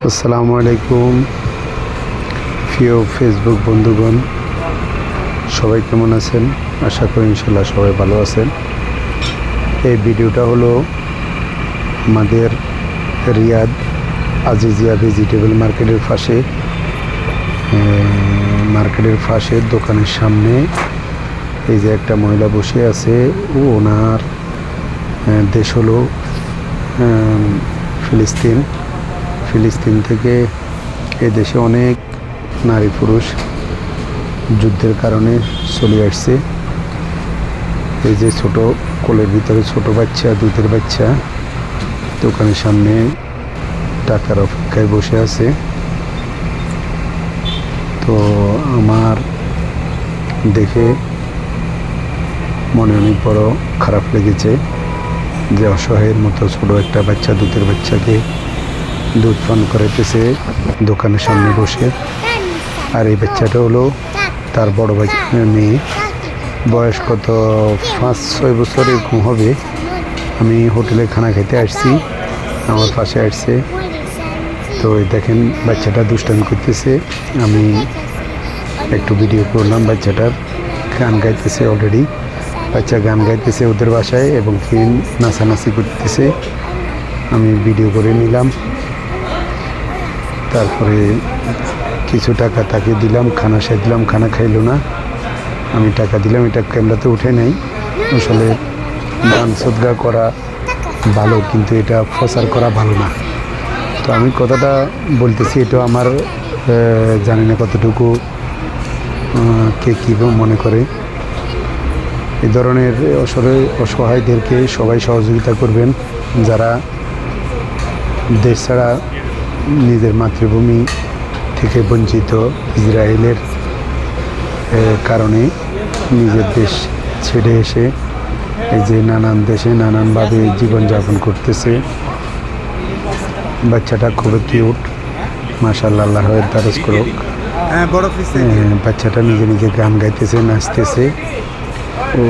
আসসালামু আলাইকুম প্রিয় ফেসবুক বন্ধুগণ, সবাই কেমন আছেন? আশা করি ইনশাল্লাহ সবাই ভালো আছেন। এই ভিডিওটা হলো আমাদের রিয়াদ আজিজিয়া ভেজিটেবল মার্কেটের পাশে দোকানের সামনে এই যে একটা মহিলা বসে আছে। ওনার দেশ হলো ফিলিস্তিন থেকে এই দেশে অনেক নারী পুরুষ যুদ্ধের কারণে চলে আসছে। এই যে ছোট কোলের ভিতরে ছোট বাচ্চা, দুধের বাচ্চা দোকানের সামনে টাকার অপেক্ষায় বসে আছে। তো আমার দেখে মনে অনেক বড় খারাপ লেগেছে যে অসহায়ের মতো ছোট একটা বাচ্চা দুধের বাচ্চাকে দুধ পান করাইতেছে দোকানের সামনে বসে। আর এই বাচ্চাটা হলো তার বড় মেয়ে, বয়স কত 5-6 বছর এরকম হবে। আমি হোটেলে খানা খেতে আসছি, আমার পাশে আসছে। তো দেখেন বাচ্চাটা দুষ্টামি করতেছে, আমি একটু ভিডিও করলাম। বাচ্চাটার গান গাইতেছে, অলরেডি বাচ্চা গান গাইতেছে ওদের বাসায় এবং কি নাচানাচি করতেছে। আমি ভিডিও করে নিলাম, তারপরে কিছু টাকা তাকে দিলাম, খানা দিলাম, খানা খাইলো না। আমি টাকা দিলাম, এটা ক্যামেরাতে উঠে নেই। আসলে দান সদকা করা ভালো, কিন্তু এটা প্রচার করা ভালো না। তো আমি কথাটা বলতেছি, এটা আমার জানি না কতটুকু কে কী মনে করে। এই ধরনের অসহায়দেরকে সবাই সহযোগিতা করবেন, যারা দেশ ছাড়া নিজের মাতৃভূমি থেকে বঞ্চিত, ইসরায়েলের কারণে নিজের দেশ ছেড়ে এসে এই যে নানান দেশে নানানভাবে জীবনযাপন করতেছে। বাচ্চাটা খুবই কিউট, মাশাআল্লাহ, আল্লাহর তারিফ করুক। বাচ্চাটা নিজে নিজে গান গাইতেছে, নাচতেছে। ও